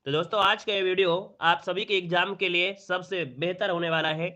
तो दोस्तों आज का ये वीडियो आप सभी के एग्जाम के लिए सबसे बेहतर होने वाला है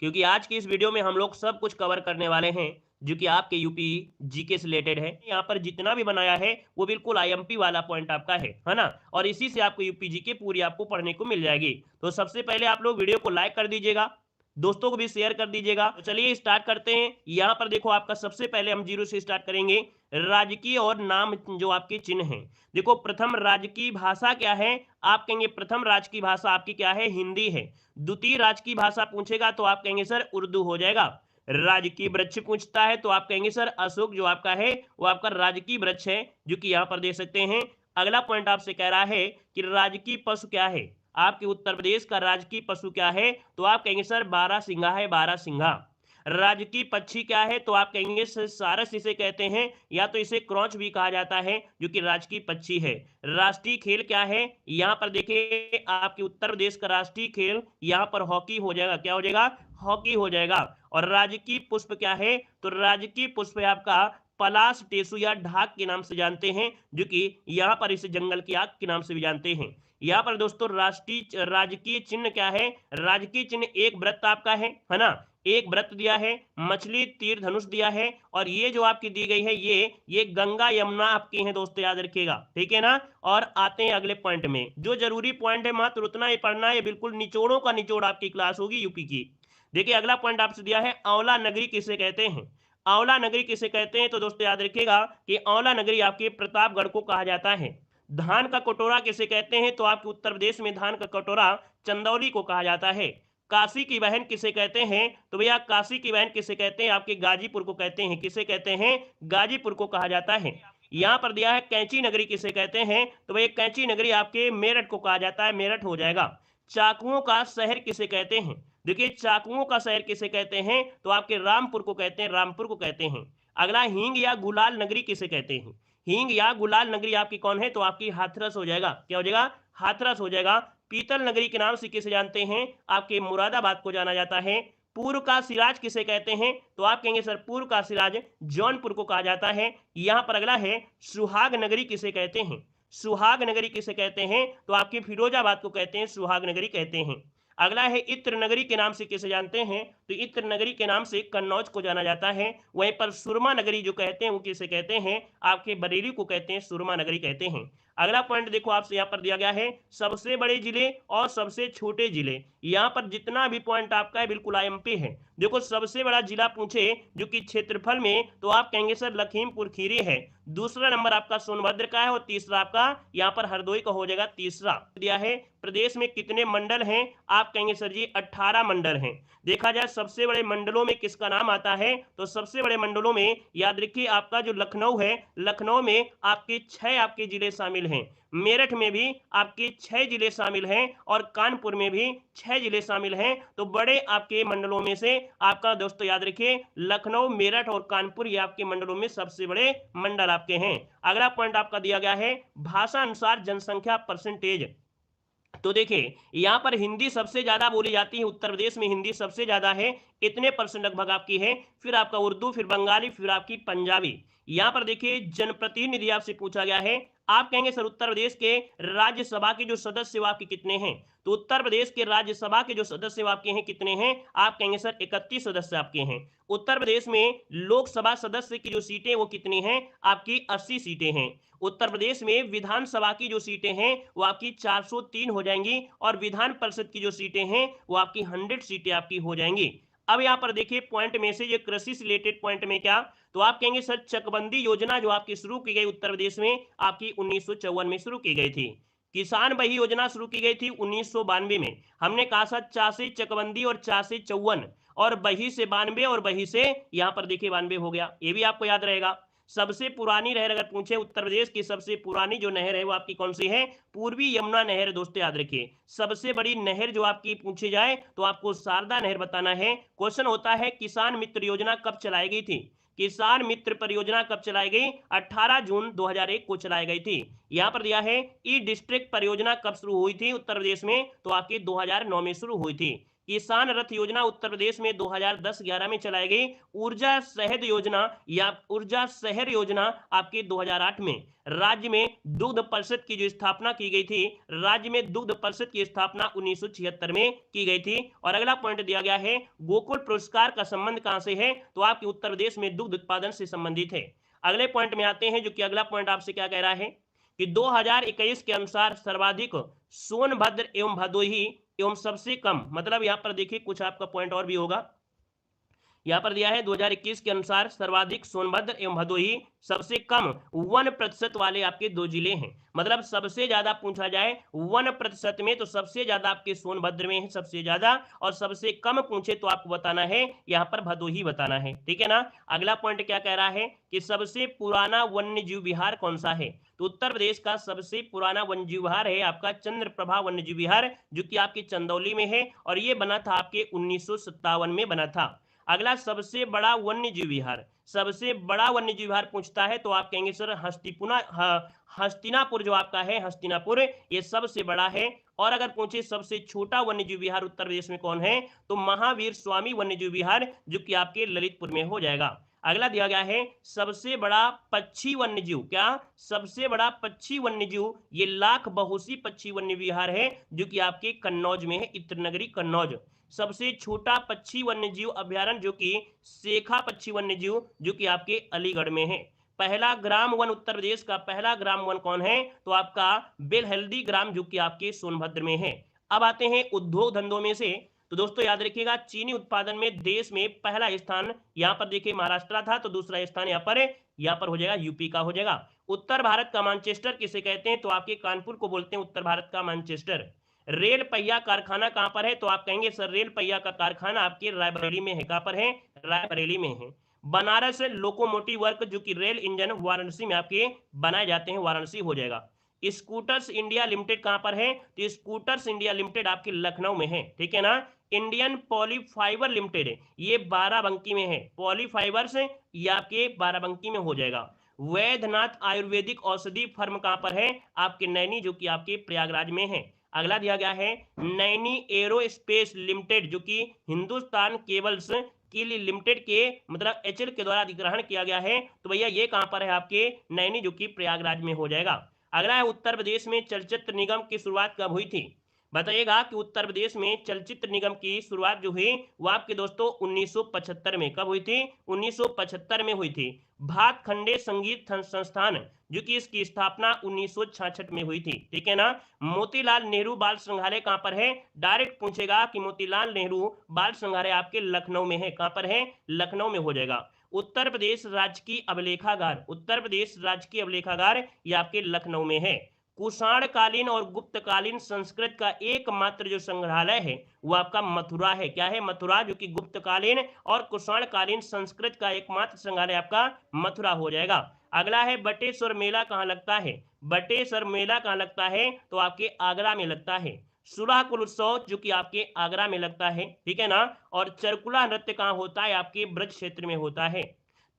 क्योंकि आज की इस वीडियो में हम लोग सब कुछ कवर करने वाले हैं जो कि आपके यूपी जीके से रिलेटेड है। यहाँ पर जितना भी बनाया है वो बिल्कुल आईएमपी वाला पॉइंट आपका है ना। और इसी से आपको यूपी जीके पूरी आपको पढ़ने को मिल जाएगी। तो सबसे पहले आप लोग वीडियो को लाइक कर दीजिएगा, दोस्तों को भी शेयर कर दीजिएगा। तो चलिए स्टार्ट करते हैं। यहाँ पर देखो आपका सबसे पहले हम जीरो से स्टार्ट करेंगे। राजकीय और नाम जो आपके चिन्ह हैं। देखो प्रथम राजकीय भाषा क्या है? आप कहेंगे प्रथम राजकीय भाषा आपकी क्या है? हिंदी है। द्वितीय राजकीय भाषा पूछेगा तो आप कहेंगे सर उर्दू हो जाएगा। राजकीय वृक्ष पूछता है तो आप कहेंगे सर अशोक जो आपका है वो आपका राजकीय वृक्ष है, जो कि यहाँ पर देख सकते हैं। अगला पॉइंट आपसे कह रहा है कि राजकीय पशु क्या है? आपके उत्तर प्रदेश का राजकीय पशु क्या है? तो आप कहेंगे सर बारहसिंगा है, बारहसिंगा। राजकीय पक्षी क्या है? तो आप कहेंगे सारस इसे कहते हैं, या तो इसे क्रॉच भी कहा जाता है, जो कि राजकीय पक्षी है। राष्ट्रीय खेल क्या है? यहाँ पर देखिए आपके उत्तर प्रदेश का राष्ट्रीय खेल यहाँ पर हॉकी हो जाएगा। क्या हो जाएगा? हॉकी हो जाएगा। और राजकीय पुष्प क्या है? तो राजकीय पुष्प है आपका पलाश, टेसु या ढाक के नाम से जानते हैं, जो कि यहाँ पर इसे जंगल की आग के नाम से भी जानते हैं। यहाँ पर दोस्तों राष्ट्रीय राजकीय चिन्ह क्या है? राजकीय चिन्ह एक वृत्त आपका है ना। एक व्रत दिया है, मछली, तीर धनुष दिया है, और ये जो आपकी दी गई है ये गंगा यमुना आपकी है दोस्तों, याद रखिएगा, ठीक है ना। और आते हैं अगले पॉइंट में। जो जरूरी पॉइंट है मात्र उतना ही पढ़ना है, बिल्कुल निचोड़ों का निचोड़ आपकी क्लास होगी यूपी की। देखिए अगला पॉइंट आपसे दिया है, आंवला नगरी किसे कहते हैं? आंवला नगरी किसे कहते हैं? तो दोस्तों याद रखिएगा कि आंवला नगरी आपके प्रतापगढ़ को कहा जाता है। धान का कटोरा किसे कहते हैं? तो आपके उत्तर प्रदेश में धान का कटोरा चंदौली को कहा जाता है। काशी की बहन किसे कहते हैं? तो भैया काशी की बहन किसे कहते हैं? आपके गाजीपुर को कहते हैं। किसे कहते हैं? गाजीपुर को कहा जाता है। यहाँ पर दिया है कैंची नगरी किसे कहते हैं? तो भैया कैंची नगरी आपके मेरठ को कहा जाता है, मेरठ हो जाएगा। चाकुओं का शहर किसे कहते हैं? देखिए चाकुओं का शहर किसे कहते हैं? तो आपके रामपुर को कहते हैं, रामपुर को कहते हैं। अगला हींग या गुलाल नगरी किसे कहते हैं? हींग या गुलाल नगरी आपकी कौन है? तो आपकी हाथरस हो जाएगा। क्या हो जाएगा? हाथरस हो जाएगा। पीतल नगरी के नाम से किसे जानते हैं? आपके मुरादाबाद को जाना जाता है। पूर्व का सिराज किसे कहते हैं? तो आप कहेंगे सर पूर्व का सिराज जौनपुर को कहा जाता है। यहाँ पर अगला है सुहाग नगरी किसे कहते हैं? सुहाग नगरी किसे कहते हैं? तो आपके फिरोजाबाद को कहते हैं, सुहाग नगरी कहते हैं। अगला है इत्र नगरी के नाम से किसे जानते हैं? तो इत्र नगरी के नाम से कन्नौज को जाना जाता है। वहीं पर सुरमा नगरी जो कहते हैं वो किसे कहते हैं? आपके बरेली को कहते हैं, सुरमा नगरी कहते हैं। अगला पॉइंट देखो आपसे यहाँ पर दिया गया है, सबसे बड़े जिले और सबसे छोटे जिले। यहाँ पर जितना भी पॉइंट आपका है बिल्कुल आईएमपी है। देखो सबसे बड़ा जिला पूछे जो कि क्षेत्रफल में, तो आप कहेंगे सर लखीमपुर खीरी है। दूसरा नंबर आपका सोनभद्र का है, और तीसरा आपका यहाँ पर हरदोई का हो जाएगा तीसरा। दिया है प्रदेश में कितने मंडल हैं? आप कहेंगे सर जी 18 मंडल हैं। देखा जाए सबसे बड़े मंडलों में किसका नाम आता है? तो सबसे बड़े मंडलों में याद रखिए आपका जो लखनऊ है, लखनऊ में आपके 6 आपके जिले शामिल हैं। मेरठ में भी आपके 6 जिले शामिल हैं, और कानपुर में भी 6 जिले शामिल हैं। तो बड़े आपके मंडलों में से आपका दोस्तों याद रखिए लखनऊ, मेरठ और कानपुर ये आपके मंडलों में सबसे बड़े मंडल आपके हैं। अगला पॉइंट आपका दिया गया है, भाषा अनुसार जनसंख्या परसेंटेज। तो देखिए यहाँ पर हिंदी सबसे ज्यादा बोली जाती है, उत्तर प्रदेश में हिंदी सबसे ज्यादा है, इतने परसेंट लगभग आपकी है। फिर आपका उर्दू, फिर बंगाली, फिर आपकी पंजाबी। यहाँ पर देखिए जनप्रतिनिधि आपसे पूछा गया है। आप कहेंगे सर उत्तर प्रदेश के राज्यसभा के जो सदस्य आपके कितने हैं? तो उत्तर प्रदेश के राज्यसभा के जो सदस्य आपके हैं कितने हैं? आप कहेंगे सर 31 सदस्य आपके हैं। उत्तर प्रदेश में लोकसभा सदस्य की जो सीटें वो कितनी हैं? आपकी 80 सीटें हैं। उत्तर प्रदेश में विधानसभा की जो सीटें हैं वो आपकी 403 हो जाएंगी, और विधान परिषद की जो सीटें हैं वो आपकी 100 सीटें आपकी हो जाएंगी। अब यहाँ पर देखिए पॉइंट में से ये कृषि से रिलेटेड पॉइंट में क्या, तो आप कहेंगे सर चकबंदी योजना जो आपकी शुरू की गई उत्तर प्रदेश में आपकी 1954 में शुरू की गई थी। किसान बही योजना शुरू की गई थी 1992 में। हमने कहा था चा से चकबंदी और चा से 54, और बही से 92, और बही से यहाँ पर देखिए 92 हो गया, ये भी आपको याद रहेगा। सबसे पुरानी नहर अगर पूछे उत्तर प्रदेश की सबसे पुरानी जो नहर है वो आपकी कौन सी है? पूर्वी यमुना नहर। दोस्तों याद रखिए सबसे बड़ी नहर जो आपकी पूछी जाए तो आपको शारदा नहर बताना है। क्वेश्चन होता है किसान मित्र योजना कब चलाई गई थी? किसान मित्र परियोजना कब चलाई गई? 18 जून 2001 को चलाई गई थी। यहाँ पर दिया है ई डिस्ट्रिक्ट परियोजना कब शुरू हुई थी उत्तर प्रदेश में? तो आपकी 2009 में शुरू हुई थी। किसान रथ योजना उत्तर प्रदेश में 2010-11 में चलाई गई। ऊर्जा शहद योजना या ऊर्जा शहर योजना आपके 2008 में। राज्य में दुग्ध परिषद की जो स्थापना की गई थी, राज्य में दुग्ध परिषद की स्थापना 1976 में की गई थी। और अगला पॉइंट दिया गया है, गोकुल पुरस्कार का संबंध कहां से है, तो आपके उत्तर प्रदेश में दुग्ध उत्पादन से संबंधित है। अगले पॉइंट में आते हैं, जो कि अगला पॉइंट आपसे क्या कह रहा है कि 2021 के अनुसार सर्वाधिक सोनभद्र एवं भदोही एवं सबसे कम, मतलब यहां पर देखिए कुछ आपका पॉइंट और भी होगा। यहां पर दिया है 2021 के अनुसार सर्वाधिक सोनभद्र एवं भदोही, सबसे कम 1% वाले आपके दो जिले हैं। मतलब सबसे ज्यादा पूछा जाए 1% में, तो सबसे ज्यादा आपके सोनभद्र में है सबसे ज्यादा, और सबसे कम पूछे तो आपको बताना है यहां पर भदोही बताना है। ठीक है ना। अगला पॉइंट क्या कह रहा है कि सबसे पुराना वन्य जीव विहार कौन सा है, तो उत्तर प्रदेश का सबसे पुराना वन्य जीव विहार है आपका चंद्रप्रभा वन्य जीव विहार, जो कि आपके चंदौली में है, और ये बना था आपके 1957 में बना था। अगला सबसे बड़ा वन्य जीव विहार, सबसे बड़ा वन्य जीव विहार पूछता है तो आप कहेंगे सर हस्तिनापुर जो आपका है, हस्तिनापुर ये सबसे बड़ा है। और अगर पूछे सबसे छोटा वन्य जीव विहार उत्तर प्रदेश में कौन है, तो महावीर स्वामी वन्य जीव विहार, जो कि आपके ललितपुर में हो जाएगा। अगला दिया गया है सबसे बड़ा पक्षी वन्य जीव, क्या सबसे बड़ा पक्षी वन्य जीव, ये लाख बहुसी पक्षी वन्य विहार है, जो कि आपके कन्नौज में है, इत्रनगरी कन्नौज। सबसे छोटा पक्षी वन्य जीव अभ्यारण्य जो कि शेखा पक्षी वन्य जीव, जो कि आपके अलीगढ़ में है। पहला ग्राम वन उत्तर प्रदेश का पहला ग्राम वन कौन है, तो आपका बेलहल्दी ग्राम, जो कि आपके सोनभद्र में है। अब आते हैं उद्योग धंधों में से, तो दोस्तों याद रखिएगा चीनी उत्पादन में देश में पहला स्थान यहां पर देखिए महाराष्ट्र था, तो दूसरा स्थान यहां पर हो जाएगा यूपी का हो जाएगा। उत्तर भारत का मैनचेस्टर किसे कहते हैं, तो आपके कानपुर को बोलते हैं उत्तर भारत का मैनचेस्टर। रेल पहिया कारखाना कहां पर है, तो आप कहेंगे सर रेल पहिया का कारखाना आपके रायबरेली में है। कहां पर है, रायबरेली में है। बनारस लोकोमोटिव वर्क, जो कि रेल इंजन वाराणसी में आपके बनाए जाते हैं, वाराणसी हो जाएगा। स्कूटर्स इंडिया लिमिटेड कहां पर है, तो स्कूटर्स इंडिया लिमिटेड आपके लखनऊ में है। ठीक है ना। इंडियन पॉलीफाइबर लिमिटेड ये बाराबंकी में है, पॉलीफाइबर्स ये आपके बाराबंकी में हो जाएगा। वैद्यनाथ आयुर्वेदिक औषधि फर्म कहां पर है, आपके नैनी, जो कि आपके प्रयागराज में है। अगला दिया गया है नैनी एरोस्पेस लिमिटेड, जो कि हिंदुस्तान केबल्स की लिमिटेड के मतलब एचएल के द्वारा अधिग्रहण किया गया है, तो भैया ये कहां पर है आपके नैनी, जो कि प्रयागराज में हो जाएगा। अगला है उत्तर प्रदेश में चलचित्र निगम की शुरुआत कब हुई थी, बताइएगा कि उत्तर प्रदेश में चलचित्र निगम की शुरुआत जो हुई वो आपके दोस्तों 1975 में, कब हुई थी, 1975 में हुई थी। भातखंडे संगीत संस्थान, जो कि इसकी स्थापना 1966 में हुई थी। ठीक है ना। मोतीलाल नेहरू बाल संग्रहालय कहां पर है, डायरेक्ट पूछेगा कि मोतीलाल नेहरू बाल संग्रहालय आपके लखनऊ में है। कहां पर है, लखनऊ में हो जाएगा। उत्तर प्रदेश राजकीय अभिलेखागार, उत्तर प्रदेश राजकीय अभिलेखागार ये आपके लखनऊ में है। कुषाणकालीन और गुप्तकालीन संस्कृत का एकमात्र जो संग्रहालय है वो आपका मथुरा है। क्या है, मथुरा, जो कि गुप्तकालीन और कुषाणकालीन संस्कृत का एकमात्र संग्रहालय आपका मथुरा हो जाएगा। अगला है बटेश्वर मेला कहाँ लगता है, बटेश्वर मेला कहाँ लगता है, तो आपके आगरा में लगता है। सुराकुल उत्सव, जो कि आपके आगरा में लगता है। ठीक है ना। और चरकुला नृत्य कहाँ होता है, आपके ब्रज क्षेत्र में होता है।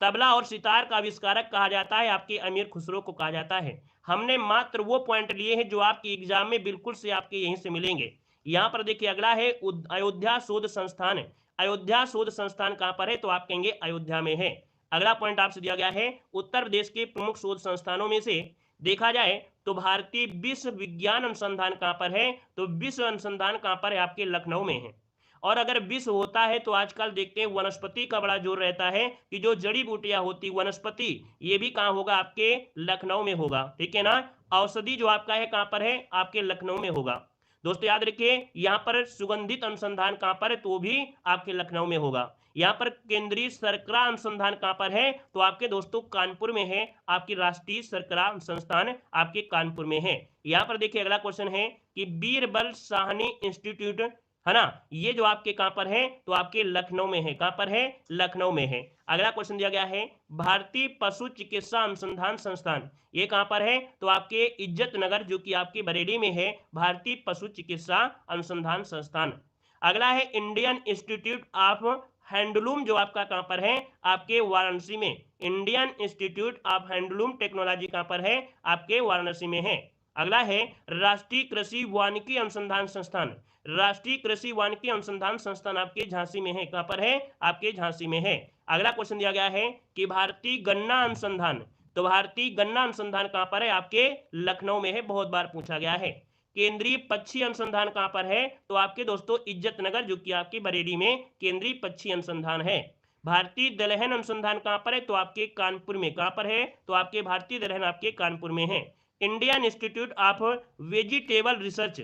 तबला और सितार का आविष्कारक कहा जाता है, आपके अमीर खुसरो को कहा जाता है। हमने मात्र वो पॉइंट लिए हैं जो आपके एग्जाम में बिल्कुल से आपके यहीं से मिलेंगे। यहाँ पर देखिए अगला है अयोध्या शोध संस्थान। अयोध्या शोध संस्थान कहाँ पर है, तो आप कहेंगे अयोध्या में है। अगला पॉइंट आपसे दिया गया है उत्तर प्रदेश के प्रमुख शोध संस्थानों में से देखा जाए तो भारतीय विश्व विज्ञान अनुसंधान कहाँ पर है, तो विश्व अनुसंधान कहाँ पर है, आपके लखनऊ में है। और अगर विश्व होता है तो आजकल देखते हैं वनस्पति का बड़ा जोर रहता है कि जो जड़ी बूटियां होती वनस्पति, ये भी कहाँ होगा, आपके लखनऊ में होगा। ठीक है ना। औषधि जो आपका है कहाँ पर है, आपके लखनऊ में होगा। दोस्तों याद रखिए यहाँ पर सुगंधित अनुसंधान कहाँ पर है, तो भी आपके लखनऊ में होगा। यहाँ पर केंद्रीय शर्करा अनुसंधान कहाँ पर है, तो आपके दोस्तों कानपुर में है। आपकी राष्ट्रीय शर्करा संस्थान आपके कानपुर में है। यहाँ पर देखिए अगला क्वेश्चन है कि बीरबल साहनी इंस्टीट्यूट है ना, ये जो आपके कहां पर है, तो आपके लखनऊ में है। कहां पर है, लखनऊ में है। अगला क्वेश्चन दिया गया है भारतीय पशु चिकित्सा अनुसंधान संस्थान, ये कहां पर है, तो आपके इज्जत नगर, जो कि आपके बरेली में है, भारतीय पशु चिकित्सा अनुसंधान संस्थान। अगला है इंडियन इंस्टीट्यूट ऑफ हैंडलूम, जो आपका कहां पर है, आपके वाराणसी में। Indian institute of handloom technology कहां पर है, आपके वाराणसी में है। अगला है राष्ट्रीय कृषि वानिकी अनुसंधान संस्थान। राष्ट्रीय कृषि वानिकी अनुसंधान संस्थान आपके झांसी में है। कहां पर है? आपके झांसी में है। अगला क्वेश्चन दिया गया है कि भारतीय गन्ना अनुसंधान, तो भारतीय गन्ना अनुसंधान कहां पर है? आपके लखनऊ में है, बहुत बार पूछा गया है। केंद्रीय पक्षी अनुसंधान कहां पर है? तो आपके दोस्तों इज्जत नगर, जो कि आपके बरेली में केंद्रीय पक्षी अनुसंधान है। भारतीय दलहन अनुसंधान कहां पर है? तो आपके कानपुर में। कहां पर है? तो आपके भारतीय दलहन आपके कानपुर में है। Indian institute of vegetable research,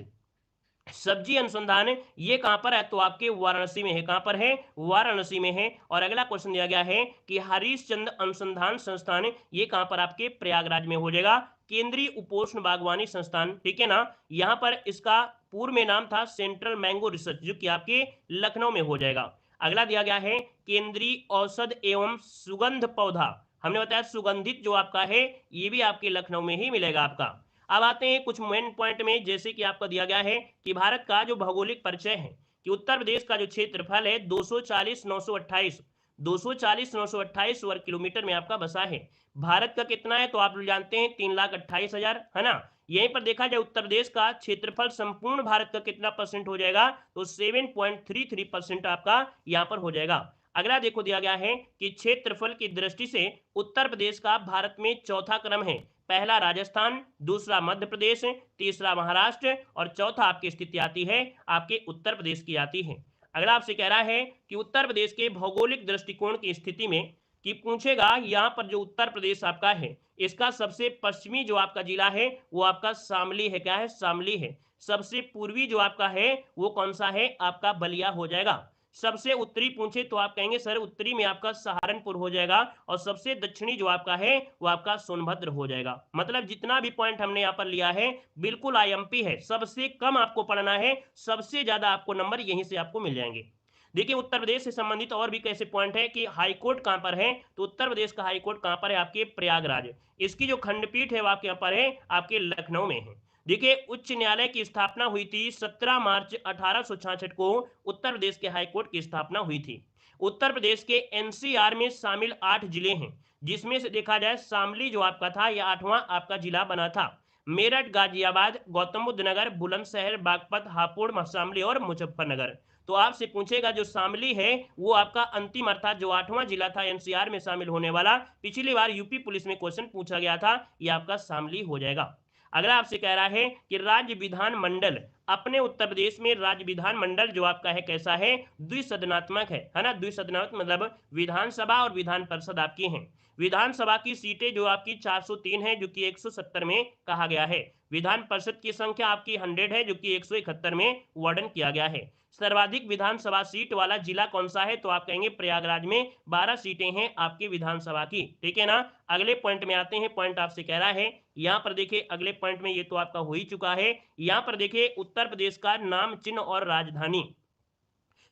सब्जी अनुसंधान, ये कहां पर है? तो आपके वाराणसी में है। कहां पर है? वाराणसी में है। और अगला क्वेश्चन दिया गया है कि हरिश्चंद्र अनुसंधान संस्थान, ये कहां पर? आपके प्रयागराज में हो जाएगा। केंद्रीय उपोष्ण बागवानी संस्थान, ठीक है ना, यहां पर इसका पूर्व में नाम था सेंट्रल मैंगो रिसर्च, जो कि आपके लखनऊ में हो जाएगा। अगला दिया गया है केंद्रीय औषध एवं सुगंध पौधा, हमने बताया सुगंधित जो आपका है ये भी आपके लखनऊ में ही मिलेगा आपका। अब आते हैं कुछ मेन पॉइंट में, जैसे कि आपका दिया गया है कि भारत का जो भौगोलिक परिचय है कि उत्तर प्रदेश का जो क्षेत्रफल है 240,928 वर्ग किलोमीटर में आपका बसा है। भारत का कितना है? तो आप लोग जानते हैं 3,28,000, है ना। यहीं पर देखा जाए उत्तर प्रदेश का क्षेत्रफल संपूर्ण भारत का कितना परसेंट हो जाएगा? तो 7.33% आपका यहाँ पर हो जाएगा। अगला देखो दिया गया है कि क्षेत्रफल की दृष्टि से उत्तर प्रदेश का भारत में चौथा क्रम है। पहला राजस्थान, दूसरा मध्य प्रदेश, तीसरा महाराष्ट्र और चौथा आपकी स्थिति आती है आपके उत्तर प्रदेश की आती है। अगला आपसे कह रहा है कि उत्तर प्रदेश के भौगोलिक दृष्टिकोण की स्थिति में कि पूछेगा यहाँ पर जो उत्तर प्रदेश आपका है इसका सबसे पश्चिमी जो आपका जिला है वो आपका शामली है। क्या है? शामली है। सबसे पूर्वी जो आपका है वो कौन सा है? आपका बलिया हो जाएगा। सबसे उत्तरी पूछे तो आप कहेंगे सर उत्तरी में आपका सहारनपुर हो जाएगा। और सबसे दक्षिणी जो आपका है वो आपका सोनभद्र हो जाएगा। मतलब जितना भी पॉइंट हमने यहाँ पर लिया है बिल्कुल आईएमपी है। सबसे कम आपको पढ़ना है, सबसे ज्यादा आपको नंबर यहीं से आपको मिल जाएंगे। देखिए उत्तर प्रदेश से संबंधित और भी कैसे पॉइंट है कि हाईकोर्ट कहां पर है? तो उत्तर प्रदेश का हाईकोर्ट कहां पर है? आपके प्रयागराज। इसकी जो खंडपीठ है वो आपके यहाँ पर है आपके लखनऊ में है। देखिए उच्च न्यायालय की स्थापना हुई थी 17 मार्च 1866 को उत्तर प्रदेश के हाईकोर्ट की स्थापना हुई थी। उत्तर प्रदेश के एनसीआर में शामिल 8 जिले हैं, जिसमें से देखा जाए शामली जो आपका था यह 8वां आपका जिला बना था। मेरठ, गाजियाबाद, गौतम बुद्ध नगर, बुलंदशहर, बागपत, हापुड़, शामली और मुजफ्फरनगर। तो आपसे पूछेगा जो शामली है वो आपका अंतिम अर्थात जो 8वां जिला था एनसीआर में शामिल होने वाला, पिछली बार यूपी पुलिस में क्वेश्चन पूछा गया था, ये आपका शामली हो जाएगा। अगला आपसे कह रहा है कि राज्य विधान मंडल, अपने उत्तर प्रदेश में राज्य विधान मंडल जो आपका है कैसा है? द्विसदनात्मक है ना। द्विसदनात्मक मतलब विधानसभा और विधान परिषद आपकी हैं। विधानसभा की सीटें जो आपकी 403 है, जो कि 170 में कहा गया है। विधान परिषद की संख्या आपकी 100 है, जो कि 171 में वर्णन किया गया है। सर्वाधिक विधानसभा सीट वाला जिला कौन सा है? तो आप कहेंगे प्रयागराज में 12 सीटें हैं आपकी विधानसभा की, ठीक है ना। अगले पॉइंट में आते हैं। पॉइंट आपसे कह रहा है यहाँ पर देखिए अगले पॉइंट में, ये तो आपका हो ही चुका है। यहाँ पर देखिए उत्तर प्रदेश का नाम, चिन्ह और राजधानी।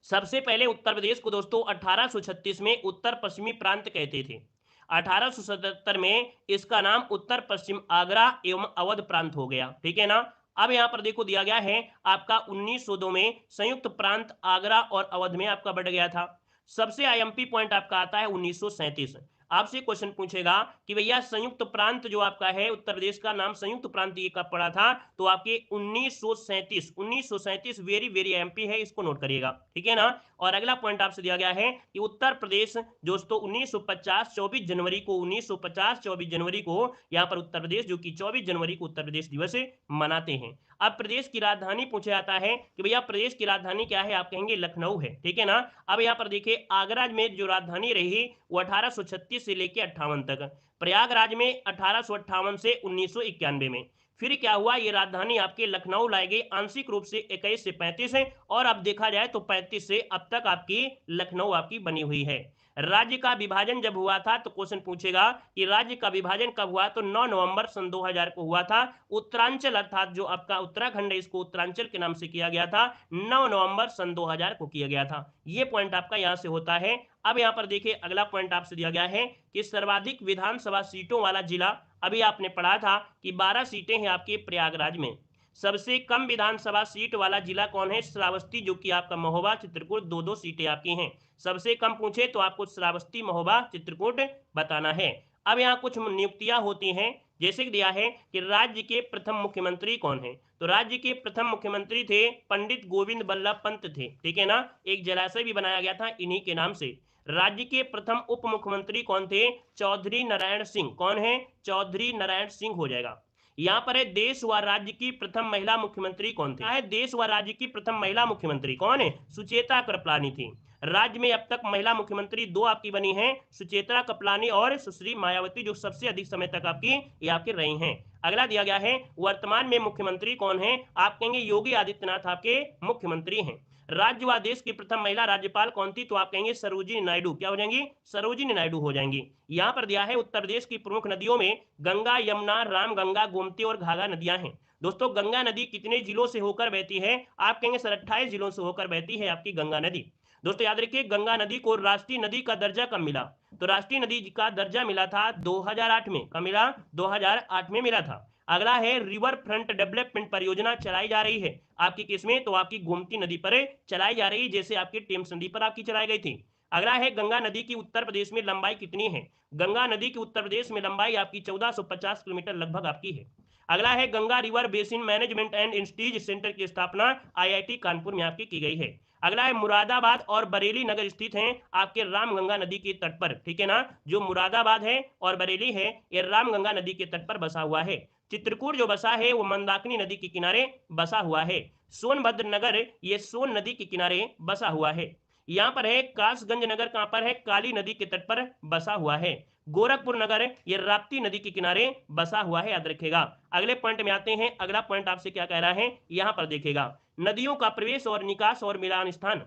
सबसे पहले उत्तर प्रदेश को दोस्तों 1836 में उत्तर पश्चिमी प्रांत कहते थे। 1877 में इसका नाम उत्तर पश्चिम आगरा एवं अवध प्रांत हो गया, ठीक है ना। अब यहाँ पर देखो दिया गया है आपका 1902 में संयुक्त प्रांत आगरा और अवध में आपका बढ़ गया था। सबसे आईएमपी पॉइंट आपका आता है 1937। आपसे क्वेश्चन पूछेगा कि भैया संयुक्त प्रांत जो आपका है उत्तर प्रदेश का नाम संयुक्त प्रांत ये कब पड़ा था? तो आपके 1937 वेरी वेरी एमपी है, इसको नोट करिएगा, ठीक है ना। और अगला पॉइंट आपसे दिया गया है कि उत्तर प्रदेश दोस्तों 1950 24 जनवरी को 1950 24 जनवरी को यहाँ पर उत्तर प्रदेश जो कि 24 जनवरी को उत्तर प्रदेश दिवस मनाते हैं। अब प्रदेश की राजधानी पूछा जाता है कि भैया प्रदेश की राजधानी क्या है? आप कहेंगे लखनऊ है, ठीक है ना। अब यहाँ पर देखिए आगरा में जो राजधानी रही वो 1836 से लेकर 58 तक, प्रयागराज में 1858 से 1991 में। फिर क्या हुआ? ये राजधानी आपके लखनऊ लाई गई आंशिक रूप से 21 से 35 है, और अब देखा जाए तो 35 से अब तक आपकी लखनऊ आपकी बनी हुई है। राज्य का विभाजन जब हुआ था तो क्वेश्चन पूछेगा कि राज्य का विभाजन कब हुआ? तो 9 नवंबर सन 2000 को हुआ था। उत्तरांचल अर्थात जो आपका उत्तराखंड है इसको उत्तरांचल के नाम से किया गया था, 9 नवंबर सन 2000 को किया गया था। ये पॉइंट आपका यहां से होता है। अब यहां पर देखिए अगला पॉइंट आपसे दिया गया है कि सर्वाधिक विधानसभा सीटों वाला जिला, अभी आपने पढ़ा था कि 12 सीटें हैं आपके प्रयागराज में। सबसे कम विधानसभा सीट वाला जिला कौन है? श्रावस्ती, जो कि आपका महोबा चित्रकूट 2-2 सीटें आपकी हैं। सबसे कम पूछे तो आपको श्रावस्ती, महोबा, चित्रकूट बताना है। अब यहाँ कुछ नियुक्तियां होती हैं जैसे कि दिया है कि राज्य के प्रथम मुख्यमंत्री कौन है, तो राज्य के प्रथम मुख्यमंत्री थे पंडित गोविंद बल्लभ पंत थे, ठीक है ना। एक जलाशय भी बनाया गया था इन्हीं के नाम से। राज्य के प्रथम उप मुख्यमंत्री कौन थे, चौधरी नारायण सिंह। कौन है, चौधरी नारायण सिंह हो जाएगा। यहाँ पर है देश व राज्य की प्रथम महिला मुख्यमंत्री कौन थे, है देश व राज्य की प्रथम महिला मुख्यमंत्री कौन है, सुचेता कृपलानी थी। राज्य में अब तक महिला मुख्यमंत्री दो आपकी बनी हैं, सुचेता कृपलानी और सुश्री मायावती, जो सबसे अधिक समय तक आपकी ये आपके रही हैं। अगला दिया गया है वर्तमान में मुख्यमंत्री कौन है, आप कहेंगे योगी आदित्यनाथ आपके मुख्यमंत्री हैं। राज्य व देश की प्रथम महिला राज्यपाल कौन थी, तो आप कहेंगे सरोजिनी नायडू। क्या हो जाएंगी, सरोजिनी नायडू हो जाएंगी। यहाँ पर दिया है उत्तर प्रदेश की प्रमुख नदियों में गंगा, यमुना, रामगंगा, गोमती और घाघरा नदियां हैं। दोस्तों गंगा नदी कितने जिलों से होकर बहती है, आप कहेंगे सर 28 जिलों से होकर बहती है आपकी गंगा नदी। दोस्तों याद रखिए गंगा नदी को राष्ट्रीय नदी का दर्जा कब मिला, तो राष्ट्रीय नदी का दर्जा मिला था 2008 में। कब मिला, 2008 में मिला था। अगला है रिवर फ्रंट डेवलपमेंट परियोजना चलाई जा रही है आपकी किसमें, तो आपकी गोमती नदी पर चलाई जा रही है, जैसे आपकी टेम्स नदी पर आपकी चलाई गई थी। अगला है गंगा नदी की उत्तर प्रदेश में लंबाई कितनी है, गंगा नदी की उत्तर प्रदेश में लंबाई आपकी 1450 किलोमीटर लगभग आपकी है। अगला है Ganga river basin management and studies centre की स्थापना आईआईटी कानपुर में आपकी की गई है। अगला है मुरादाबाद और बरेली नगर स्थित हैं आपके रामगंगा नदी के तट पर, ठीक है ना। जो मुरादाबाद है और बरेली है ये रामगंगा नदी के तट पर बसा हुआ है। चित्रकूट जो बसा है वो मंदाकिनी नदी के किनारे बसा हुआ है। सोनभद्र नगर ये सोन नदी के किनारे बसा हुआ है। यहाँ पर है कासगंज नगर, कहां पर है, काली नदी के तट पर बसा हुआ है। गोरखपुर नगर ये राप्ती नदी के किनारे बसा हुआ है, याद रखेगा। अगले पॉइंट में आते हैं, अगला पॉइंट आपसे क्या कह रहा है, यहां पर देखेगा नदियों का प्रवेश और निकास और मिलान स्थान।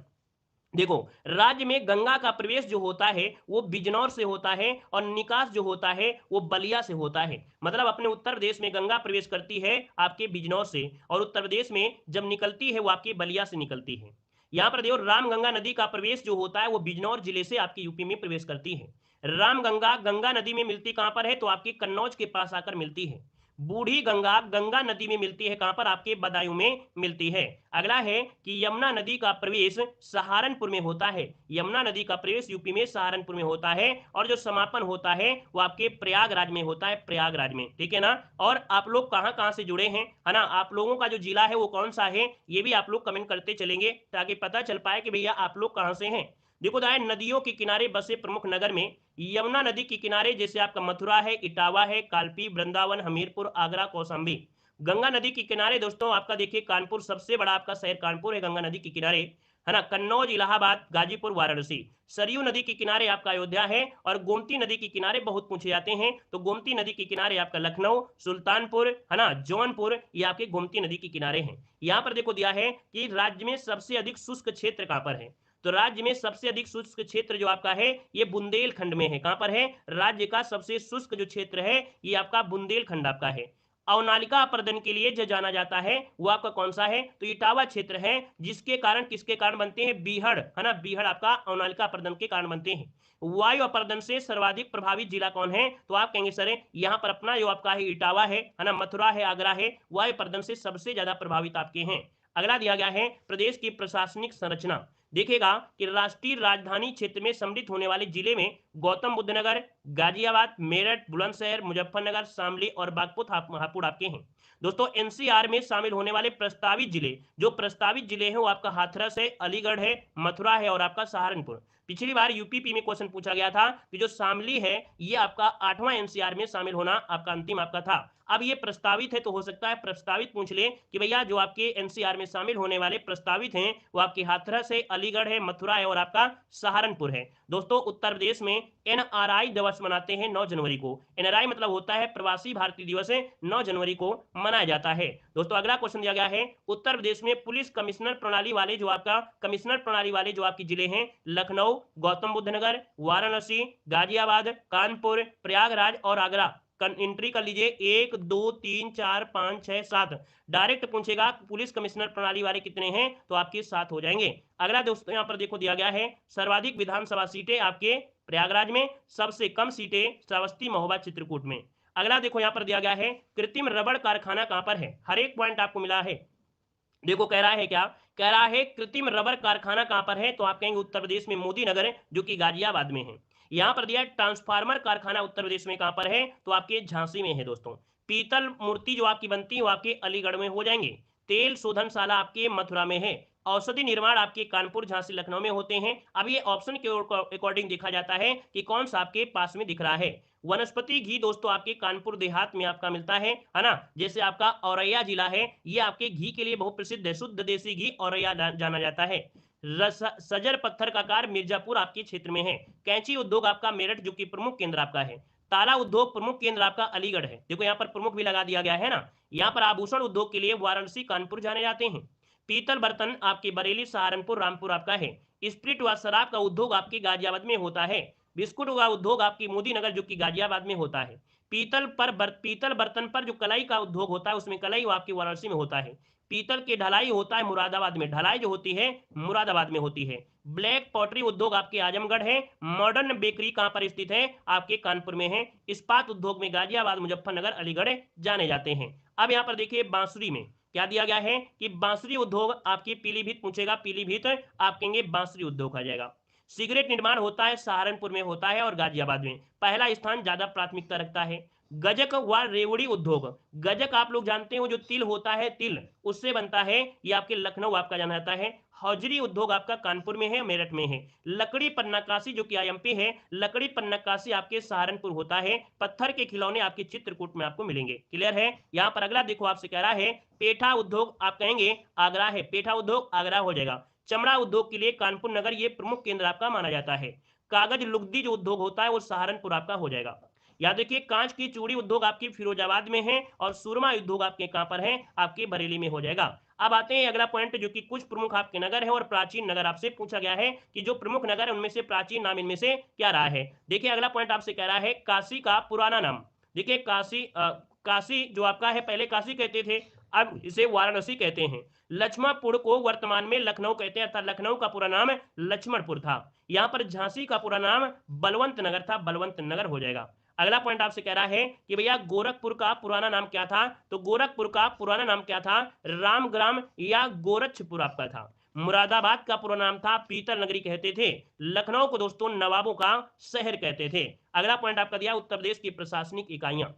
देखो राज्य में गंगा का प्रवेश जो होता है वो बिजनौर से होता है और निकास जो होता है वो बलिया से होता है। मतलब अपने उत्तर प्रदेश में गंगा प्रवेश करती है आपके बिजनौर से, और उत्तर प्रदेश में जब निकलती है वो आपके बलिया से निकलती है। यहाँ पर देखो रामगंगा नदी का प्रवेश जो होता है वो बिजनौर जिले से आपकी यूपी में प्रवेश करती है। रामगंगा गंगा नदी में मिलती कहां पर है, तो आपकी कन्नौज के पास आकर मिलती है। बूढ़ी गंगा गंगा नदी में मिलती है, कहां पर, आपके बदायूं में मिलती है। अगला है कि यमुना नदी का प्रवेश सहारनपुर में होता है। यमुना नदी का प्रवेश यूपी में सहारनपुर में होता है, और जो समापन होता है वो आपके प्रयागराज में होता है, प्रयागराज में, ठीक है ना। और आप लोग कहां कहां से जुड़े हैं, है ना, आप लोगों का जो जिला है वो कौन सा है, ये भी आप लोग कमेंट करते चलेंगे ताकि पता चल पाए कि भैया आप लोग कहां से हैं। देखो दाए नदियों के किनारे बसे प्रमुख नगर में यमुना नदी के किनारे जैसे आपका मथुरा है, इटावा है, कालपी, वृंदावन, हमीरपुर, आगरा, कौशाम्बी। गंगा नदी के किनारे दोस्तों आपका देखिए कानपुर, सबसे बड़ा आपका शहर कानपुर है गंगा नदी के किनारे, है ना। कन्नौज, इलाहाबाद, गाजीपुर, वाराणसी। सरयू नदी के किनारे आपका अयोध्या है, और गोमती नदी के किनारे बहुत पूछे जाते हैं, तो गोमती नदी के किनारे आपका लखनऊ, सुल्तानपुर, है ना, जौनपुर, ये आपके गोमती नदी के किनारे हैं। यहाँ पर देखो दिया है कि राज्य में सबसे अधिक शुष्क क्षेत्र कहां पर है, तो राज्य में सबसे अधिक शुष्क क्षेत्र जो आपका है ये बुंदेलखंड में है। कहां पर है, राज्य का सबसे शुष्क जो क्षेत्र है ये आपका बुंदेलखंड आपका है। अवनालिका अपर्दन के लिए जो जाना जाता है वो आपका कौन सा है, तो इटावा क्षेत्र है, जिसके कारण किसके कारण बनते हैं, बीहड़, है ना, बीहड़ आपका अवनालिका अपर्दन के कारण बनते हैं। वायु अपर्दन से सर्वाधिक प्रभावित जिला कौन है, तो आप कहेंगे सर यहाँ पर अपना जो आपका है इटावा है ना, मथुरा है, आगरा है, वायु अपर्दन से सबसे ज्यादा प्रभावित आपके हैं। अगला दिया गया है प्रदेश की प्रशासनिक संरचना। देखेगा कि राष्ट्रीय राजधानी क्षेत्र में सम्मिलित होने वाले जिले में गौतम बुद्ध नगर, गाजियाबाद, मेरठ, बुलंदशहर, मुजफ्फरनगर, शामली और बागपत हापुड़ आपके हैं। दोस्तों एनसीआर में शामिल होने वाले प्रस्तावित जिले, जो प्रस्तावित जिले हैं वो आपका हाथरस है, अलीगढ़ है, मथुरा है और आपका सहारनपुर। पिछली बार यूपीपी में क्वेश्चन पूछा गया था कि जो शामली है ये आपका 8वां एनसीआर में शामिल होना आपका अंतिम आपका था। अब ये प्रस्तावित है तो हो सकता है प्रस्तावित पूछ ले कि भैया जो आपके एनसीआर में शामिल होने वाले प्रस्तावित हैं वो आपके हाथरस है, अलीगढ़ है, मथुरा है और आपका सहारनपुर है। दोस्तों उत्तर प्रदेश में एनआरआई दिवस मनाते हैं 9 जनवरी को। एनआरआई मतलब होता है प्रवासी भारतीय दिवस, 9 जनवरी को मनाया जाता है। दोस्तों अगला क्वेश्चन दिया गया है उत्तर प्रदेश में पुलिस कमिश्नर प्रणाली वाले जो आपका कमिश्नर प्रणाली वाले जो आपके जिले हैं लखनऊ, गौतम बुद्ध नगर, वाराणसी, गाजियाबाद, कानपुर, प्रयागराज और आगरा। एंट्री कर लीजिए 1 2 3 4 5 6 7। डायरेक्ट पूछेगा पुलिस कमिश्नर प्रणाली वाले कितने हैं, तो आपके 7 हो जाएंगे। अगला दोस्तों यहाँ पर देखो दिया गया है सर्वाधिक विधानसभा सीटें आपके प्रयागराज में, सबसे कम सीटें श्रावस्ती, महोबा, चित्रकूट में। अगला देखो यहाँ पर दिया गया है कृत्रिम रबड़ कारखाना कहां पर है, हर एक पॉइंट आपको मिला है। देखो कह रहा है क्या, कह रहा है कृत्रिम रबर कारखाना कहां पर है, तो आप कहेंगे उत्तर प्रदेश में मोदी नगर जो कि गाजियाबाद में है। यहां पर दिया ट्रांसफार्मर कारखाना उत्तर प्रदेश में कहां पर है, तो आपके झांसी में है दोस्तों। पीतल मूर्ति जो आपकी बनती है वो आपके अलीगढ़ में हो जाएंगे। तेल शोधनशाला आपके मथुरा में है। औषधि निर्माण आपके कानपुर, झांसी, लखनऊ में होते हैं। अब ये ऑप्शन के अकॉर्डिंग देखा जाता है कि कौन सा आपके पास में दिख रहा है। वनस्पति घी दोस्तों आपके कानपुर देहात में आपका मिलता है ना। जैसे आपका औरैया जिला है, ये आपके घी के लिए बहुत प्रसिद्ध है। शुद्ध देसी घी औरैया जाना जाता है। सजर पत्थर का कार मिर्जापुर आपके क्षेत्र में है। कैंची उद्योग आपका मेरठ जो कि प्रमुख केंद्र आपका है। ताला उद्योग प्रमुख केंद्र आपका अलीगढ़ है। देखो यहाँ पर प्रमुख भी लगा दिया गया है ना। यहाँ पर आभूषण उद्योग के लिए वाराणसी, कानपुर जाने जाते हैं। पीतल बर्तन आपके बरेली, सहारनपुर, रामपुर आपका है। स्प्रिट व शराब का उद्योग आपके गाजियाबाद में होता है। बिस्कुट का उद्योग आपकी मोदीनगर जो कि गाजियाबाद में होता है। पीतल बर्तन पर जो कलाई का उद्योग होता है उसमें कलाई आपकी वाराणसी में होता है। पीतल की ढलाई होता है मुरादाबाद में। ढलाई जो होती है मुरादाबाद में होती है। ब्लैक पॉटरी उद्योग आपके आजमगढ़ है। मॉडर्न बेकरी कहां पर स्थित है? आपके कानपुर में है। इस्पात उद्योग में गाजियाबाद, मुजफ्फरनगर, अलीगढ़ जाने जाते हैं। अब यहाँ पर देखिए बांसुरी में क्या दिया गया है कि बांसुरी उद्योग आपकी पीलीभीत पूछेगा। पीलीभीत आप कहेंगे बांसुरी उद्योग आ जाएगा। सिगरेट निर्माण होता है सहारनपुर में होता है और गाजियाबाद में। पहला स्थान ज्यादा प्राथमिकता रखता है। गजक व रेवड़ी उद्योग। गजक आप लोग जानते हो जो तिल होता है, तिल उससे बनता है। ये आपके लखनऊ आपका जाना जाता है। हौजरी उद्योग आपका कानपुर में है, मेरठ में है। लकड़ी पर नक्काशी जो कि आईएमपी है। लकड़ी पर नक्काशी आपके सहारनपुर होता है। पत्थर के खिलौने आपके चित्रकूट में आपको मिलेंगे। क्लियर है। यहाँ पर अगला देखो आपसे कह रहा है पेठा उद्योग आप कहेंगे आगरा है। पेठा उद्योग आगरा हो जाएगा। चमड़ा उद्योग के लिए कानपुर नगर ये प्रमुख केंद्र आपका माना जाता है। कागज लुगदी जो उद्योग होता है वो सहारनपुर आपका हो जाएगा। याद देखिए कांच की चूड़ी उद्योग आपकी फिरोजाबाद में है और सुरमा उद्योग आपके कहां पर है? आपके बरेली में हो जाएगा। अब आते हैं अगला पॉइंट जो कि कुछ प्रमुख आपके नगर है और प्राचीन नगर आपसे पूछा गया है कि जो प्रमुख नगर है उनमें से प्राचीन नाम इनमें से क्या रहा है। देखिए अगला पॉइंट आपसे कह रहा है काशी का पुराना नाम। देखिए काशी जो आपका है पहले काशी कहते थे, अब इसे वाराणसी कहते हैं। लक्ष्मणपुर को वर्तमान में लखनऊ कहते हैं, अर्थात लखनऊ का पूरा नाम लक्ष्मणपुर था। यहाँ पर झांसी का पूरा नाम बलवंत नगर था, बलवंत नगर हो जाएगा। अगला पॉइंट आपसे कह रहा है कि भैया गोरखपुर का पुराना नाम क्या था? तो गोरखपुर का पुराना नाम क्या था? रामग्राम या गोरक्षपुर आपका था। मुरादाबाद का पूरा नाम था पीतल नगरी कहते थे। लखनऊ को दोस्तों नवाबों का शहर कहते थे। अगला पॉइंट आपका दिया उत्तर प्रदेश की प्रशासनिक इकाइयां।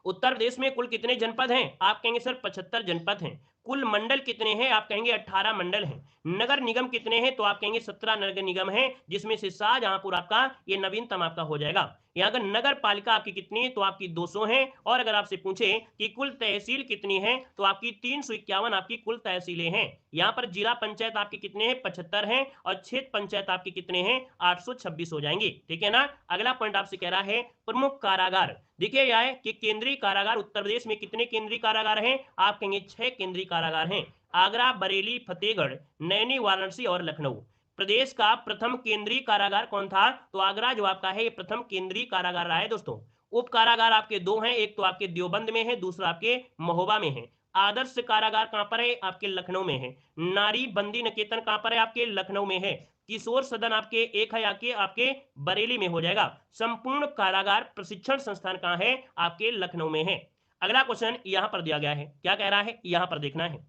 उत्तर प्रदेश में कुल कितने जनपद हैं? आप कहेंगे सर 75 जनपद हैं। कुल मंडल कितने हैं? आप कहेंगे 18 मंडल हैं। नगर निगम कितने हैं? तो आप कहेंगे 17 नगर निगम हैं, जिसमें से शाहजहांपुर आपका ये नवीनतम आपका हो जाएगा। यहाँ अगर नगर पालिका आपकी कितनी है? तो आपकी 200 है। और अगर आपसे पूछे कि कुल तहसील कितनी है तो आपकी 351 आपकी कुल तहसीलें हैं। यहाँ पर जिला पंचायत आपके कितने हैं? 75 हैं। और क्षेत्र पंचायत आपके कितने हैं? 826 हो जाएंगे। ठीक है ना। अगला पॉइंट आपसे कह रहा है प्रमुख कारागार। देखिए यह है कि केंद्रीय कारागार उत्तर प्रदेश में कितने केंद्रीय कारागार हैं? आप कहेंगे 6 केंद्रीय कारागार हैं। आगरा, बरेली, फतेहगढ़, नैनी, वाराणसी और लखनऊ। प्रदेश का प्रथम केंद्रीय कारागार कौन था? तो आगरा जो आपका है ये प्रथम केंद्रीय कारागार रहा है दोस्तों। उप कारागार आपके दो हैं, एक तो आपके देवबंद में है, दूसरा आपके महोबा में है। आदर्श कारागार कहां पर है? आपके लखनऊ में है। नारी बंदी निकेतन कहां पर है? आपके लखनऊ में है। किशोर सदन आपके एक है आपके बरेली में हो जाएगा। संपूर्ण कारागार प्रशिक्षण संस्थान कहां है? आपके लखनऊ में है। अगला क्वेश्चन यहां पर दिया गया है, क्या कह रहा है यहां पर देखना है।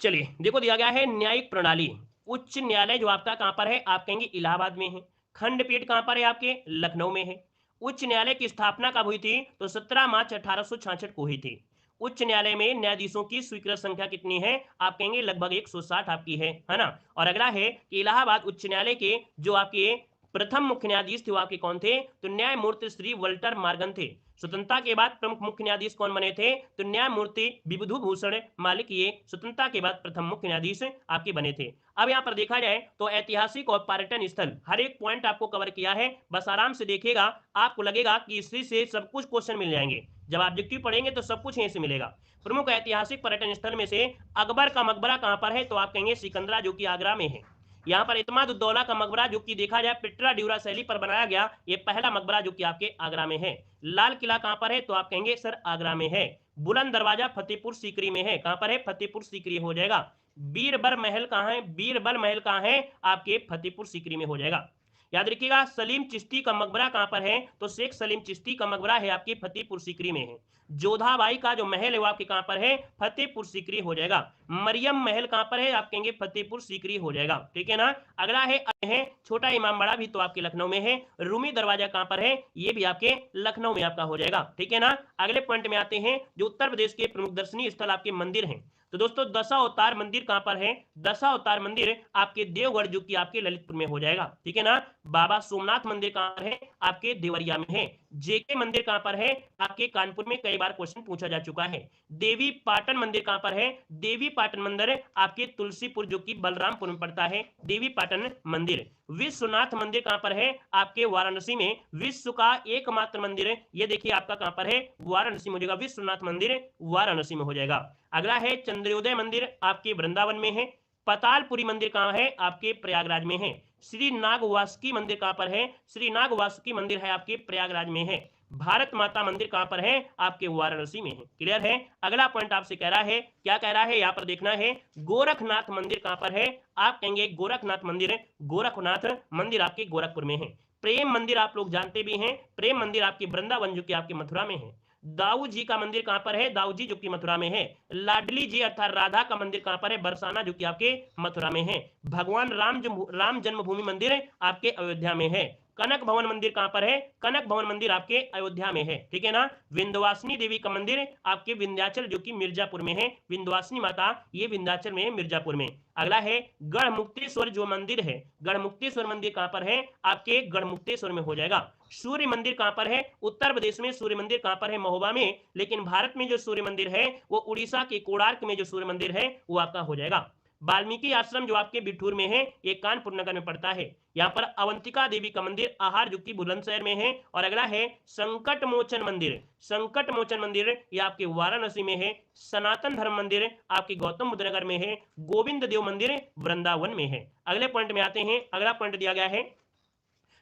चलिए देखो दिया गया है न्यायिक प्रणाली। उच्च न्यायालय जो आपका कहां पर है? आप कहेंगे इलाहाबाद में है। खंडपीठ कहां पर है? आपके लखनऊ में है। उच्च न्यायालय की स्थापना कब हुई थी? तो 17 मार्च 1866 को हुई थी। उच्च न्यायालय में न्यायाधीशों की स्वीकृत संख्या कितनी है? आप कहेंगे लगभग 160 आपकी है ना। और अगला है कि इलाहाबाद उच्च न्यायालय के जो आपके प्रथम मुख्य न्यायाधीश थे वो आपके कौन थे? तो न्यायमूर्ति श्री वल्टर मार्गन थे। स्वतंत्रता के बाद प्रमुख मुख्य न्यायाधीश कौन बने थे? तो न्यायमूर्ति विबुधु भूषण मालिक ये स्वतंत्रता के बाद प्रथम मुख्य न्यायाधीश आपके बने थे। अब यहाँ पर देखा जाए तो ऐतिहासिक और पर्यटन स्थल हर एक पॉइंट आपको कवर किया है। बस आराम से देखिएगा, आपको लगेगा कि इसी से सब कुछ क्वेश्चन मिल जाएंगे। जब ऑब्जेक्टिव पढ़ेंगे तो सब कुछ यहीं से मिलेगा। प्रमुख ऐतिहासिक पर्यटन स्थल में से अकबर का मकबरा कहां पर है? तो आप कहेंगे सिकंदरा जो कि आगरा में है। यहाँ पर इत्माद उद्दौला का मकबरा जो कि देखा जाए पिट्रा ड्यूरा शैली पर बनाया गया ये पहला मकबरा जो कि आपके आगरा में है। लाल किला कहां पर है? तो आप कहेंगे सर आगरा में है। बुलंद दरवाजा फतेहपुर सीकरी में है। कहां पर है? फतेहपुर सीकरी हो जाएगा। बीरबल महल कहां है? बीरबल महल कहां है? आपके फतेहपुर सीकरी में हो जाएगा। याद रखिएगा सलीम चिश्ती का मकबरा कहां पर है? तो शेख सलीम चिश्ती का मकबरा है आपके फतेहपुर सीकरी में है। जोधाबाई का जो महल है वो आपके कहां पर है, फतेहपुर सीकरी हो जाएगा। मरियम महल कहां पर है, आप कहेंगे फतेहपुर सीकरी हो जाएगा, ठीक है ना। अगला है छोटा इमामबाड़ा भी तो आपके लखनऊ में है। रूमी दरवाजा कहां पर है, ये भी आपके लखनऊ में आपका हो जाएगा, ठीक है ना। अगले पॉइंट में आते हैं, जो उत्तर प्रदेश के प्रमुख दर्शनीय स्थल आपके मंदिर हैं। तो दोस्तों दशावतार मंदिर कहां पर है, दशावतार मंदिर आपके देवगढ़ जो कि आपके ललितपुर में हो जाएगा, ठीक है ना। बाबा सोमनाथ मंदिर कहां पर है, आपके देवरिया में है। जेके मंदिर कहां पर है, आपके कानपुर में कई बार क्वेश्चन पूछा जा चुका है। देवी पाटन मंदिर कहां पर है, देवी पाटन मंदिर आपके तुलसीपुर जो कि बलरामपुर में पड़ता है, देवी पाटन मंदिर। विश्वनाथ मंदिर कहां पर है, आपके वाराणसी में। विश्व का एकमात्र मंदिर ये देखिए आपका कहां पर है, वाराणसी में हो जाएगा, विश्वनाथ मंदिर वाराणसी में हो जाएगा। अगला है चंद्रोदय मंदिर आपके वृंदावन में है। पतालपुरी मंदिर कहां है, आपके प्रयागराज में है। श्री नागवासुकी मंदिर कहां पर है, श्री नागवासुकी मंदिर है आपके प्रयागराज में है। भारत माता मंदिर कहां पर है, आपके वाराणसी में है। क्लियर है। अगला पॉइंट आपसे कह रहा है, क्या कह रहा है, यहां पर देखना है, गोरखनाथ मंदिर कहां पर है, आप कहेंगे गोरखनाथ मंदिर, गोरखनाथ मंदिर आपके गोरखपुर में है। प्रेम मंदिर आप लोग जानते भी हैं, प्रेम मंदिर आपके वृंदावन जो कि आपके मथुरा में है। दाऊ जी का मंदिर कहां पर है, दाऊ जी जो कि मथुरा में है। लाडली जी अर्थात राधा का मंदिर कहां पर है, बरसाना जो कि आपके मथुरा में है। भगवान राम जन्मभूमि मंदिर आपके अयोध्या में है। कनक भवन मंदिर कहां पर है, कनक भवन मंदिर आपके अयोध्या में है, ठीक है ना। विंध्यवासिनी देवी का मंदिर आपके विंध्याचल जो कि मिर्जापुर में है। विंध्यवासिनी माता ये विंध्याचल में है, मिर्जापुर में। अगला है गढ़मुक्तेश्वर जो मंदिर है, गढ़मुक्तेश्वर मंदिर कहां पर है, आपके गढ़मुक्तेश्वर में हो जाएगा। सूर्य मंदिर कहां पर है, उत्तर प्रदेश में सूर्य मंदिर कहां पर है, महोबा में। लेकिन भारत में जो सूर्य मंदिर है वो उड़ीसा के कोणार्क में जो सूर्य मंदिर है वो आपका हो जाएगा। वाल्मीकि आश्रम जो आपके बिठूर में है, ये कानपुर नगर में पड़ता है। यहाँ पर अवंतिका देवी का मंदिर आहार जो कि बुलंदशहर में है। और अगला है संकट मोचन मंदिर, संकट मोचन मंदिर ये आपके वाराणसी में है। सनातन धर्म मंदिर आपके गौतम बुद्ध नगर में है। गोविंद देव मंदिर वृंदावन में है। अगले पॉइंट में आते हैं, अगला पॉइंट दिया गया है,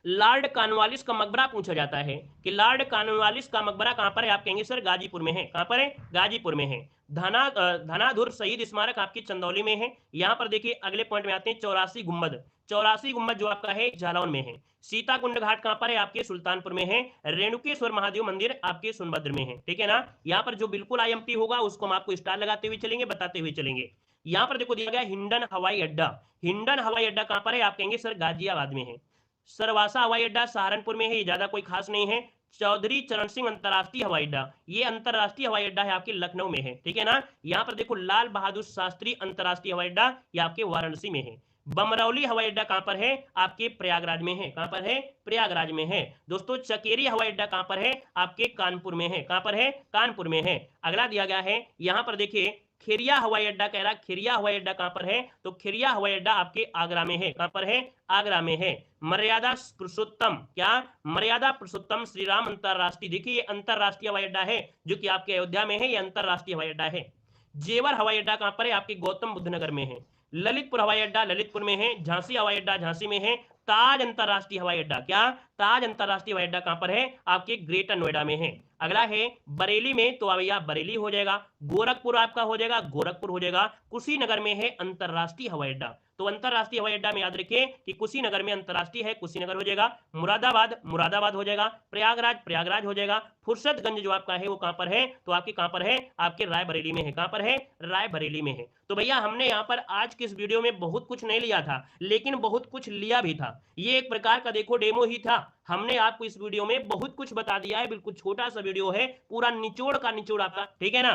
लॉर्ड कॉर्नवालिस का मकबरा पूछा जाता है कि लॉर्ड कॉर्नवालिस का मकबरा कहां पर है, आप कहेंगे सर गाजीपुर में है। कहां पर है, गाजीपुर में है। धनाधुर शहीद स्मारक आपकी चंदौली में है। यहां पर देखिए अगले पॉइंट में आते हैं, 84 गुंबद, 84 गुंबद जो आपका है जालौन में है। सीताकुंड घाट कहां पर है, आपके सुल्तानपुर में है। रेणुकेश्वर महादेव मंदिर आपके सोनभद्र में है, ठीक है ना। यहाँ पर जो बिल्कुल आईएमपी होगा उसको हम आपको स्टार लगाते हुए चलेंगे, बताते हुए चलेंगे। यहाँ पर देखो दिया गया हिंडन हवाई अड्डा, हिंडन हवाई अड्डा कहां पर है, आप कहेंगे सर गाजियाबाद में है। सरवासा हवाई अड्डा सहारनपुर में है, ये ज्यादा कोई खास नहीं है। चौधरी चरण सिंह अंतरराष्ट्रीय हवाई अड्डा, ये अंतरराष्ट्रीय हवाई अड्डा है आपके लखनऊ में है, ठीक है ना। यहाँ पर देखो लाल बहादुर शास्त्री अंतरराष्ट्रीय हवाई अड्डा, ये आपके वाराणसी में है। बमरौली हवाई अड्डा कहां पर है, आपके प्रयागराज में है। कहां पर है, प्रयागराज में है। दोस्तों चकेरी हवाई अड्डा कहां पर है, आपके कानपुर में है। कहां पर है, कानपुर में है। अगला दिया गया है, यहां पर देखिए खिरिया हवाई अड्डा कह रहा, खिरिया हवाई अड्डा कहां पर है, तो खिरिया हवाई अड्डा आपके आगरा में है। कहां पर है, आगरा में है। मर्यादा पुरुषोत्तम, क्या मर्यादा पुरुषोत्तम श्री राम अंतरराष्ट्रीय, देखिए ये अंतरराष्ट्रीय हवाई अड्डा है जो कि आपके अयोध्या में है, ये अंतरराष्ट्रीय हवाई अड्डा है। जेवर हवाई अड्डा कहां पर है, आपके गौतम बुद्ध नगर में है। ललितपुर हवाई अड्डा ललितपुर में है। झांसी हवाई अड्डा झांसी में है। ताज अंतरराष्ट्रीय हवाई अड्डा, क्या ताज अंतरराष्ट्रीय हवाई अड्डा कहां पर है, आपके ग्रेटर नोएडा में है। अगला है बरेली में, तो भैया बरेली हो जाएगा। गोरखपुर आपका हो जाएगा, गोरखपुर हो जाएगा। कुशीनगर में है अंतरराष्ट्रीय हवाई अड्डा, तो अंतरराष्ट्रीय हवाई अड्डा में याद रखिए कि कुशीनगर में अंतरराष्ट्रीय है, कुशीनगर हो जाएगा। मुरादाबाद मुरादाबाद हो जाएगा। प्रयागराज प्रयागराज हो जाएगा। फुर्सतगंज जो आपका है वो कहां पर है, तो आपके कहां पर है, आपके रायबरेली में है। कहां पर है, रायबरेली में है। तो भैया हमने यहाँ पर आज के इस वीडियो में बहुत कुछ नहीं लिया था, लेकिन बहुत कुछ लिया भी था। ये एक प्रकार का देखो डेमो ही था। हमने आपको इस वीडियो में बहुत कुछ बता दिया है, बिल्कुल छोटा सा वीडियो है, पूरा निचोड़ का निचोड़ आपका, ठीक है ना।